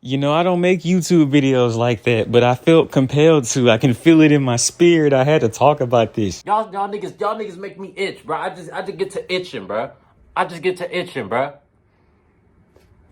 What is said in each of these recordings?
You know, I don't make YouTube videos like that, but I felt compelled to. I can feel it in my spirit. I had to talk about this. Y'all niggas make me itch, bro. I just get to itching, bro. I just get to itching, bro.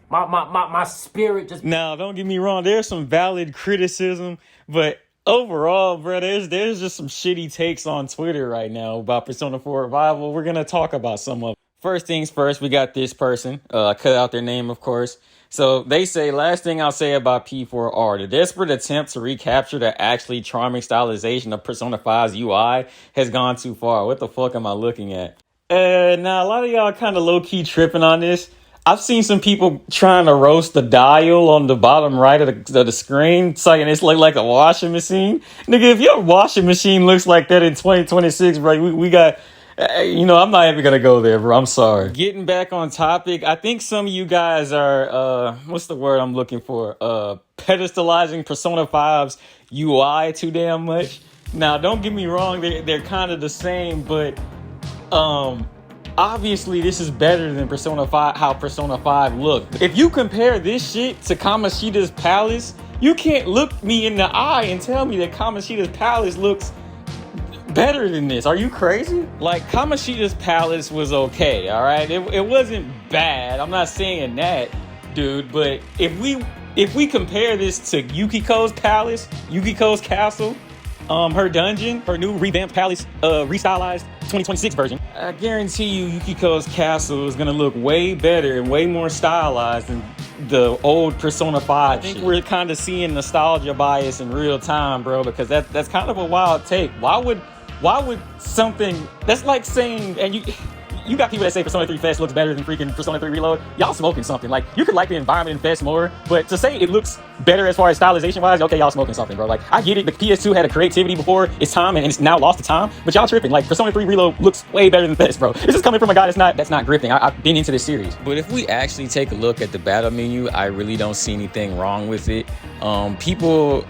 My spirit just. Now, don't get me wrong, there's some valid criticism, but overall, bro, there's just some shitty takes on Twitter right now about Persona 4 Revival. We're gonna talk about some of them. First things first, we got this person. Cut out their name, of course. So they say, last thing I'll say about P4R, the desperate attempt to recapture the actually charming stylization of Persona 5's UI has gone too far. What the fuck am I looking at? Now a lot of y'all kind of low key tripping on this. I've seen some people trying to roast the dial on the bottom right of the screen, saying it's like a washing machine. Nigga, if your washing machine looks like that in 2026, bro, we got. I'm not even gonna go there, bro. I'm sorry. Getting back on topic, I think some of you guys are what's the word I'm looking for? Pedestalizing Persona 5's UI too damn much. Now, don't get me wrong, they're kind of the same, but um obviously this is better than Persona 5, how Persona 5 looked. If you compare this shit to Kamoshida's Palace, you can't look me in the eye and tell me that Kamoshida's Palace looks better than this. Are you crazy? Like, Kamoshida's Palace was okay, all right? It wasn't bad. I'm not saying that, dude, but if we compare this to Yukiko's Palace, Yukiko's Castle, her dungeon, her new revamped palace, restylized 2026 version, I guarantee you Yukiko's Castle is gonna look way better and way more stylized than the old Persona 5 I think shit. We're kind of seeing nostalgia bias in real time, bro, because that's kind of a wild take. Why would something that's like saying, and you got people that say Persona 3 Fest looks better than freaking Persona 3 Reload. Y'all smoking something. Like, you could like the environment in Fest more, but to say it looks better as far as stylization wise, okay, y'all smoking something, bro. Like, I get it. The PS2 had a creativity before its time, and it's now lost to time, but y'all tripping. Like, Persona 3 Reload looks way better than Fest, bro. This is coming from a guy that's not grifting. I've been into this series. But if we actually take a look at the battle menu, I really don't see anything wrong with it. People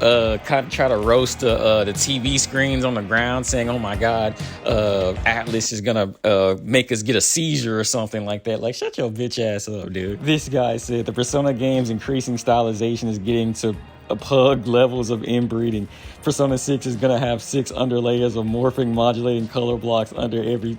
kind of try to roast the TV screens on the ground, saying, "Oh my God, Atlas is gonna make us get a seizure or something like that." Like, shut your bitch ass up, dude. This guy said the Persona game's increasing stylization is getting to pug levels of inbreeding. Persona 6 is gonna have 6 underlayers of morphing, modulating color blocks under every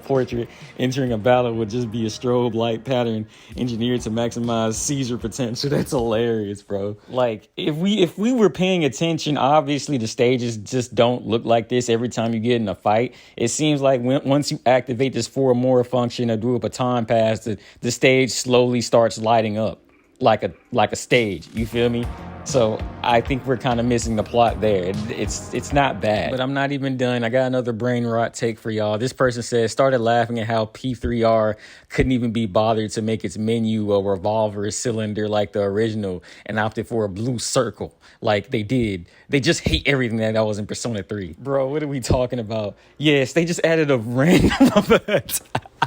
portrait. Entering a battle would just be a strobe light pattern engineered to maximize seizure potential. That's hilarious, bro. Like, if we were paying attention, obviously the stages just don't look like this every time you get in a fight. It seems like once you activate this for more function or do a baton pass, the stage slowly starts lighting up like a stage. You feel me? So I think we're kind of missing the plot there. It's not bad, but I'm not even done. I got another brain rot take for y'all. This person says, started laughing at how P3R couldn't even be bothered to make its menu a revolver cylinder like the original and opted for a blue circle like they did. They just hate everything that was in Persona 3. Bro, what are we talking about? Yes, they just added a random effect.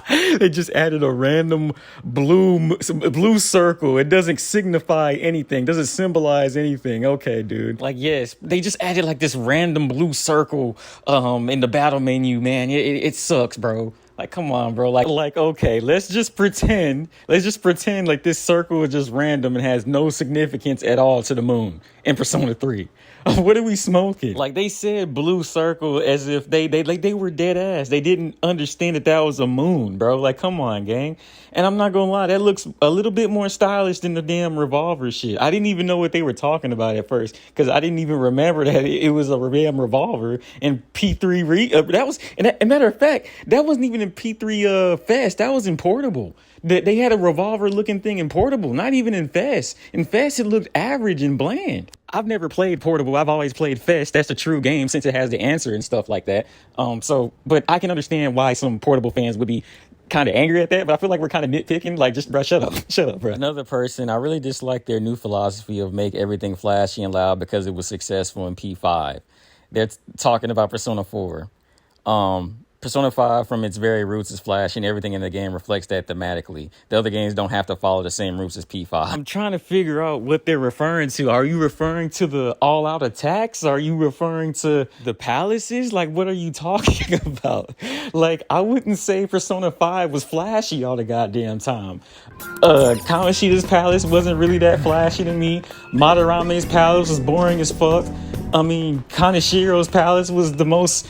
They just added a random blue circle. It doesn't signify anything. Doesn't symbolize anything. Okay, dude. Like, yes, they just added like this random blue circle in the battle menu, man. It sucks, bro. Like, come on, bro. Like, okay, let's just pretend like this circle is just random and has no significance at all to the moon in Persona 3. What are we smoking? Like, they said blue circle as if they were dead ass. They didn't understand that was a moon, bro. Like, come on, gang. And I'm not gonna lie, that looks a little bit more stylish than the damn revolver shit. I didn't even know what they were talking about at first because I didn't even remember that it was a damn revolver in P3 that was, and a matter of fact, that wasn't even in P3 Fest. That was in Portable. They had a revolver looking thing in Portable, not even in Fest. In Fest, it looked average and bland. I've never played Portable. I've always played Fest. That's a true game since it has the answer and stuff like that. But I can understand why some Portable fans would be kind of angry at that, but I feel like we're kind of nitpicking. Like, just, bro, shut up, bro. Another person, I really dislike their new philosophy of make everything flashy and loud because it was successful in P5. They're talking about Persona 4. Persona 5 from its very roots is flashy, and everything in the game reflects that thematically. The other games don't have to follow the same roots as P5. I'm trying to figure out what they're referring to. Are you referring to the all-out attacks? Are you referring to the palaces? Like, what are you talking about? Like, I wouldn't say Persona 5 was flashy all the goddamn time. Kamoshida's palace wasn't really that flashy to me. Madarame's palace was boring as fuck. I mean, Kanashiro's palace was the most...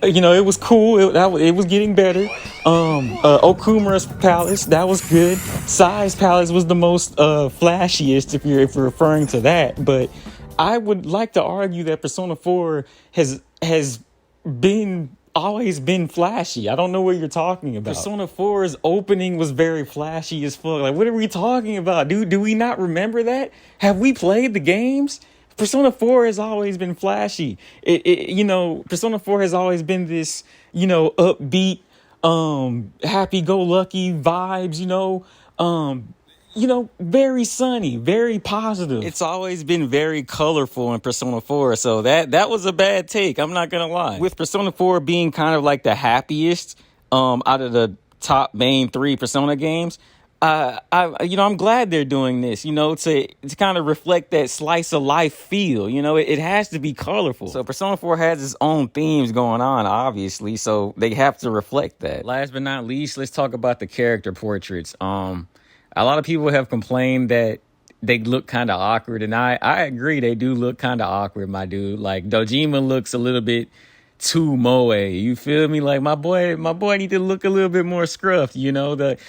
it was cool. It was getting better. Okumura's palace, that was good. Sai's palace was the most flashiest if you're referring to that. But I would like to argue that Persona 4 has always been flashy. I don't know what you're talking about. Persona 4's opening was very flashy as fuck. Like, what are we talking about? Do we not remember that? Have we played the games? Persona 4 has always been flashy. Persona 4 has always been this, upbeat, happy-go-lucky vibes, very sunny, very positive. It's always been very colorful in Persona 4, so that was a bad take, I'm not gonna lie. With Persona 4 being kind of like the happiest out of the top main 3 Persona games, I'm glad they're doing this, to kind of reflect that slice of life feel. It has to be colorful. So Persona 4 has its own themes going on, obviously, so they have to reflect that. Last but not least, let's talk about the character portraits. A lot of people have complained that they look kind of awkward, and I agree, they do look kind of awkward, my dude. Like, Dojima looks a little bit too moe, you feel me? Like, my boy need to look a little bit more scruffed,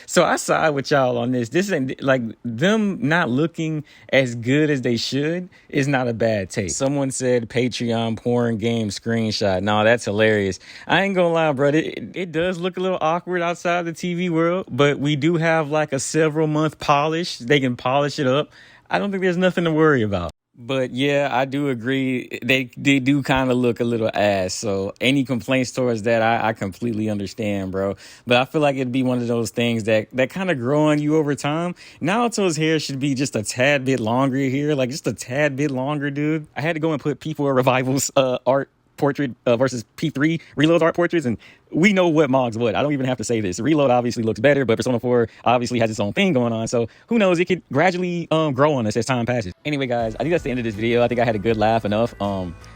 so I side with y'all on this. This ain't like them not looking as good as they should is not a bad take. Someone said Patreon porn game screenshot. No, that's hilarious. I ain't gonna lie, bro. It does look a little awkward outside the TV world, but we do have like a several month polish. They can polish it up. I don't think there's nothing to worry about. But yeah, I do agree. They do kind of look a little ass. So any complaints towards that, I completely understand, bro. But I feel like it'd be one of those things that kind of grow on you over time. Naoto's hair should be just a tad bit longer here, like just a tad bit longer, dude. I had to go and put P4 Revival's art portrait versus P3 Reload art portraits, and we know what mogs what. I don't even have to say this. Reload obviously looks better, but Persona 4 obviously has its own thing going on, so who knows, it could gradually grow on us as time passes. Anyway, guys, I think that's the end of this video. I think I had a good laugh enough.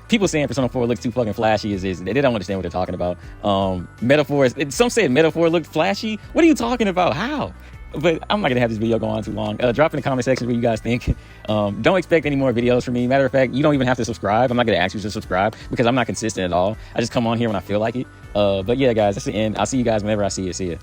People saying Persona 4 looks too fucking flashy is they don't understand what they're talking about. Metaphors, some say Metaphor looked flashy. What are you talking about? How? But I'm not gonna have this video go on too long. Drop in the comment section what you guys think. Don't expect any more videos from me. Matter of fact, you don't even have to subscribe. I'm not gonna ask you to subscribe because I'm not consistent at all. I just come on here when I feel like it. But yeah, guys, that's the end. I'll see you guys whenever I see you. See ya.